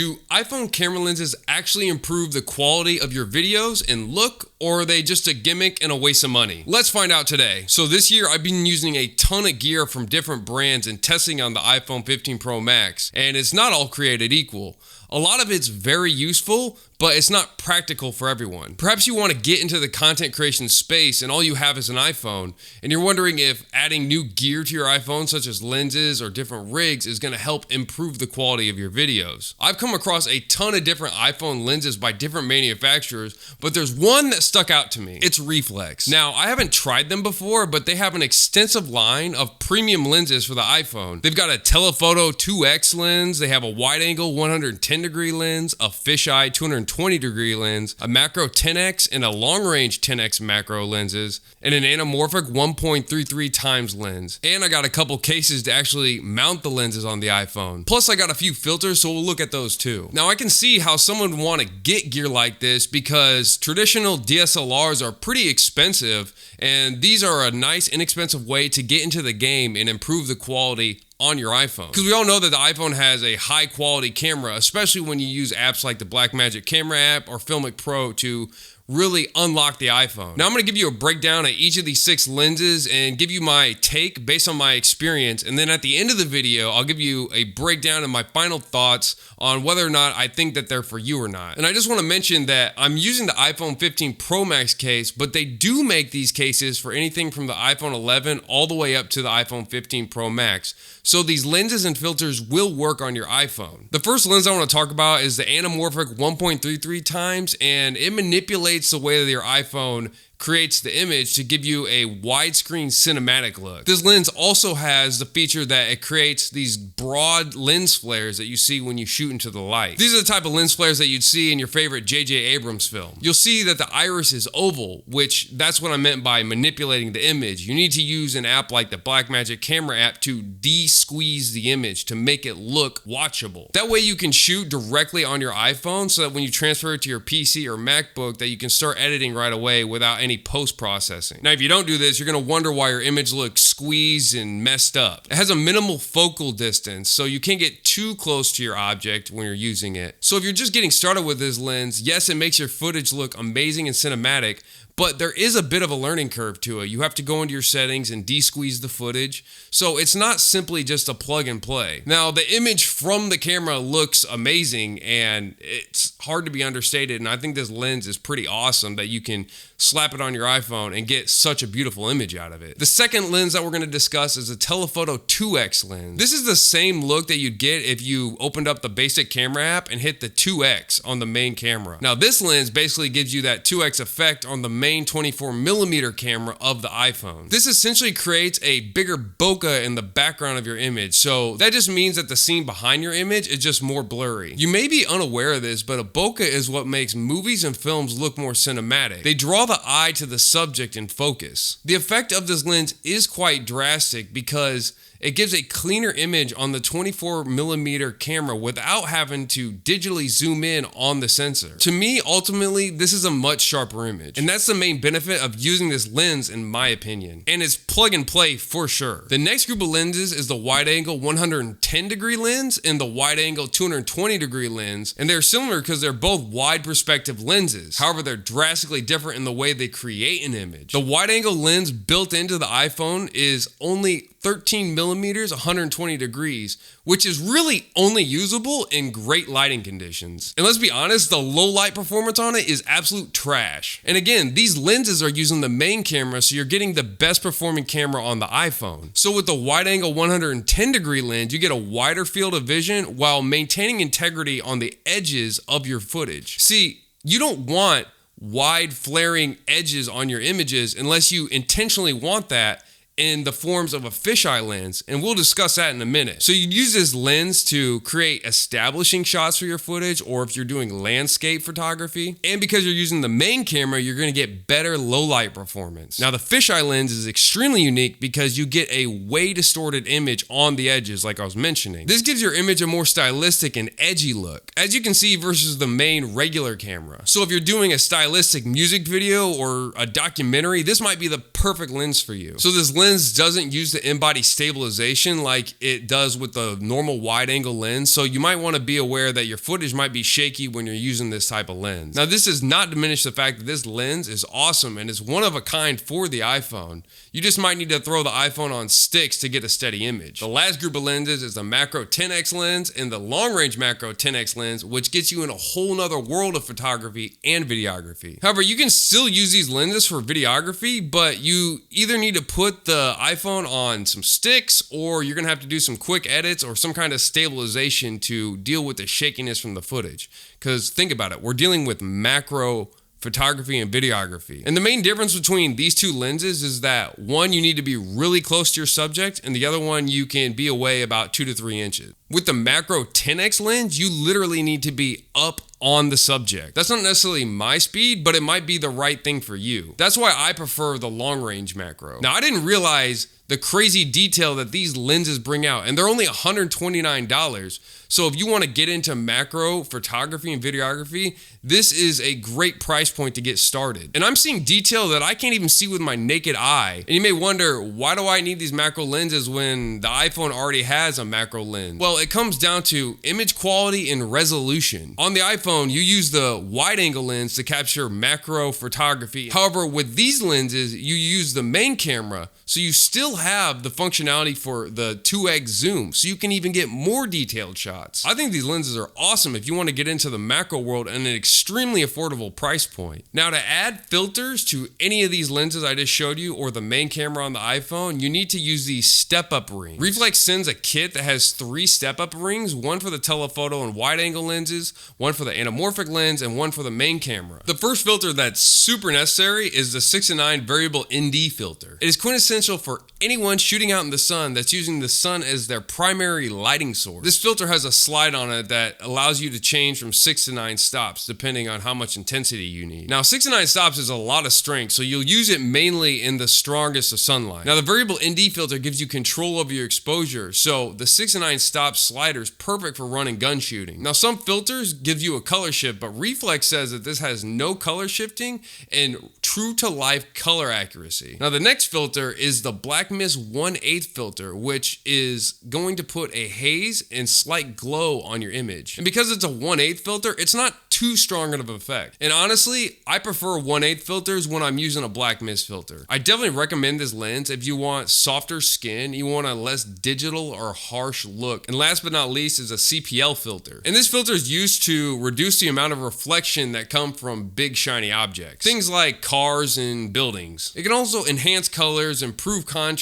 Do iPhone camera lenses actually improve the quality of your videos and look, or are they just a gimmick and a waste of money? Let's find out today. So this year I've been using a ton of gear from different brands and testing on the iPhone 15 Pro Max, and it's not all created equal. A lot of it's very useful, but it's not practical for everyone. Perhaps you want to get into the content creation space and all you have is an iPhone, and you're wondering if adding new gear to your iPhone, such as lenses or different rigs, is going to help improve the quality of your videos. I've come across a ton of different iPhone lenses by different manufacturers, but there's one that stuck out to me. It's Reflex. Now, I haven't tried them before, but they have an extensive line of premium lenses for the iPhone. They've got a telephoto 2X lens, they have a wide-angle 110-degree lens, a fisheye 220-degree lens, a macro 10X and a long-range 10X macro lenses, and an anamorphic 1.33 times lens. And I got a couple cases to actually mount the lenses on the iPhone. Plus I got a few filters, so we'll look at those too. Now I can see how someone would want to get gear like this because traditional DSLRs are pretty expensive, and these are a nice inexpensive way to get into the game and improve the quality on your iPhone. Because we all know that the iPhone has a high quality camera, especially when you use apps like the Blackmagic Camera app or Filmic Pro to really unlock the iPhone. Now I'm gonna give you a breakdown of each of these 6 lenses and give you my take based on my experience, and then at the end of the video I'll give you a breakdown and my final thoughts on whether or not I think that they're for you or not. And I just want to mention that I'm using the iPhone 15 Pro Max case, but they do make these cases for anything from the iPhone 11 all the way up to the iPhone 15 Pro Max. So these lenses and filters will work on your iPhone. The first lens I want to talk about is the anamorphic 1.33 times, and it manipulates the way that your iPhone creates the image to give you a widescreen cinematic look. This lens also has the feature that it creates these broad lens flares that you see when you shoot into the light. These are the type of lens flares that you'd see in your favorite J.J. Abrams film. You'll see that the iris is oval, which that's what I meant by manipulating the image. You need to use an app like the Blackmagic Camera app to de-squeeze the image to make it look watchable. That way you can shoot directly on your iPhone so that when you transfer it to your PC or MacBook that you can start editing right away without any post-processing. Now, if you don't do this, you're going to wonder why your image looks squeezed and messed up. It has a minimal focal distance, so you can't get too close to your object when you're using it. So if you're just getting started with this lens, yes, it makes your footage look amazing and cinematic, but there is a bit of a learning curve to it. You have to go into your settings and de-squeeze the footage. So it's not simply just a plug and play. Now, the image from the camera looks amazing and it's hard to be understated. And I think this lens is pretty awesome that you can slap it on your iPhone and get such a beautiful image out of it. The second lens that we're going to discuss is a telephoto 2X lens. This is the same look that you'd get if you opened up the basic camera app and hit the 2X on the main camera. Now, this lens basically gives you that 2X effect on the main 24mm camera of the iPhone. This essentially creates a bigger bokeh in the background of your image, so that just means that the scene behind your image is just more blurry. You may be unaware of this, but a bokeh is what makes movies and films look more cinematic. They draw the eye to the subject in focus. The effect of this lens is quite drastic because it gives a cleaner image on the 24mm camera without having to digitally zoom in on the sensor. To me, ultimately, this is a much sharper image. And that's the main benefit of using this lens in my opinion. And it's plug and play for sure. The next group of lenses is the wide-angle 110-degree lens and the wide-angle 220-degree lens. And they're similar because they're both wide perspective lenses. However, they're drastically different in the way they create an image. The wide-angle lens built into the iPhone is only 13 millimeters, 120 degrees, which is really only usable in great lighting conditions. And let's be honest, the low light performance on it is absolute trash. And again, these lenses are using the main camera, so you're getting the best performing camera on the iPhone. So with the wide angle 110-degree lens, you get a wider field of vision while maintaining integrity on the edges of your footage. See, you don't want wide flaring edges on your images unless you intentionally want that in the forms of a fisheye lens, and we'll discuss that in a minute. So you use this lens to create establishing shots for your footage, or if you're doing landscape photography. And because you're using the main camera, you're going to get better low light performance. Now the fisheye lens is extremely unique because you get a way distorted image on the edges like I was mentioning. This gives your image a more stylistic and edgy look, as you can see, versus the main regular camera. So if you're doing a stylistic music video or a documentary, this might be the perfect lens for you. So this lens lens doesn't use the in-body stabilization like it does with the normal wide-angle lens, so you might want to be aware that your footage might be shaky when you're using this type of lens. Now, this does not diminish the fact that this lens is awesome and is one of a kind for the iPhone. You just might need to throw the iPhone on sticks to get a steady image. The last group of lenses is the macro 10x lens and the long-range macro 10x lens, which gets you in a whole nother world of photography and videography. However, you can still use these lenses for videography, but you either need to put the iPhone on some sticks, or you're gonna have to do some quick edits or some kind of stabilization to deal with the shakiness from the footage. Because think about it, we're dealing with macro photography and videography. And the main difference between these two lenses is that one, you need to be really close to your subject, and the other one, you can be away about 2 to 3 inches. With the macro 10x lens, you literally need to be up on the subject. That's not necessarily my speed, but it might be the right thing for you. That's why I prefer the long range macro. Now, I didn't realize the crazy detail that these lenses bring out, and they're only $129. So if you want to get into macro photography and videography, this is a great price point to get started. And I'm seeing detail that I can't even see with my naked eye. And you may wonder, why do I need these macro lenses when the iPhone already has a macro lens? Well, it comes down to image quality and resolution. On the iPhone, you use the wide angle lens to capture macro photography. However, with these lenses, you use the main camera, so you still have the functionality for the 2x zoom, so you can even get more detailed shots. I think these lenses are awesome if you want to get into the macro world at an extremely affordable price point. Now, to add filters to any of these lenses I just showed you, or the main camera on the iPhone, you need to use these step-up rings. Reflex sends a kit that has 3 step-up rings, one for the telephoto and wide-angle lenses, one for the anamorphic lens, and one for the main camera. The first filter that's super necessary is the 6:9 variable ND filter. It is quintessential for anyone shooting out in the sun that's using the sun as their primary lighting source. This filter has a slide on it that allows you to change from 6 to 9 stops depending on how much intensity you need. Now, 6 to 9 stops is a lot of strength, so you'll use it mainly in the strongest of sunlight. Now, the variable ND filter gives you control over your exposure, so the 6 to 9 stop slider is perfect for running gun shooting. Now, some filters give you a color shift, but Reflex says that this has no color shifting and true to life color accuracy. Now, the next filter is the Black Mist 1/8 filter, which is going to put a haze and slight glow on your image. And because it's a 1/8 filter, it's not too strong of an effect. And honestly, I prefer 1/8 filters when I'm using a Black Mist filter. I definitely recommend this lens if you want softer skin, you want a less digital or harsh look. And last but not least is a CPL filter. And this filter is used to reduce the amount of reflection that come from big shiny objects. Things like cars and buildings. It can also enhance colors, improve contrast,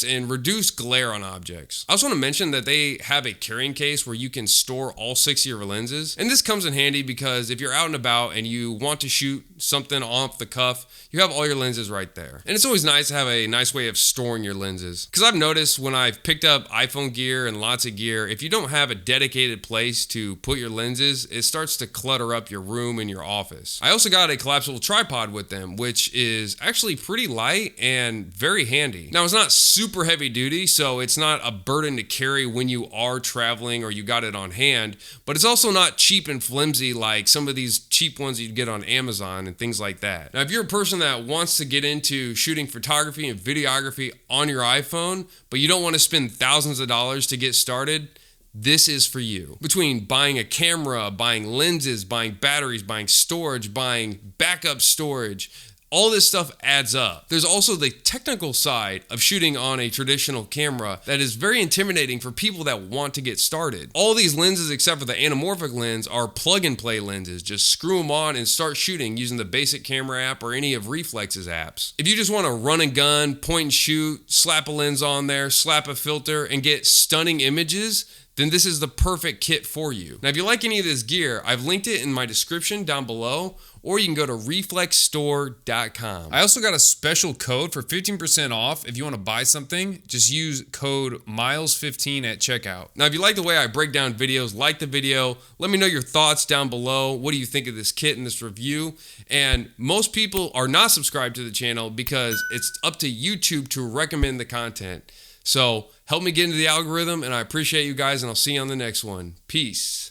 and reduce glare on objects. I also want to mention that they have a carrying case where you can store all 6 of your lenses. And this comes in handy because if you're out and about and you want to shoot something off the cuff, you have all your lenses right there. And it's always nice to have a nice way of storing your lenses. Because I've noticed when I've picked up iPhone gear and lots of gear, if you don't have a dedicated place to put your lenses, it starts to clutter up your room and your office. I also got a collapsible tripod with them, which is actually pretty light and very handy. Now, it's not super heavy duty, so it's not a burden to carry when you are traveling or you got it on hand, but it's also not cheap and flimsy like some of these cheap ones you'd get on Amazon and things like that. Now, if you're a person that wants to get into shooting photography and videography on your iPhone, but you don't want to spend thousands of dollars to get started, this is for you. Between buying a camera, buying lenses, buying batteries, buying storage, buying backup storage, all this stuff adds up. There's also the technical side of shooting on a traditional camera that is very intimidating for people that want to get started. All these lenses, except for the anamorphic lens, are plug-and-play lenses. Just screw them on and start shooting using the basic camera app or any of Reflex's apps. If you just want to run and gun, point and shoot, slap a lens on there, slap a filter, and get stunning images, then this is the perfect kit for you. Now, if you like any of this gear, I've linked it in my description down below, or you can go to reflexstore.com. I also got a special code for 15% off. If you want to buy something, just use code MILES15 at checkout. Now, if you like the way I break down videos, like the video, let me know your thoughts down below. What do you think of this kit and this review? And most people are not subscribed to the channel because it's up to YouTube to recommend the content. So help me get into the algorithm, and I appreciate you guys, and I'll see you on the next one. Peace.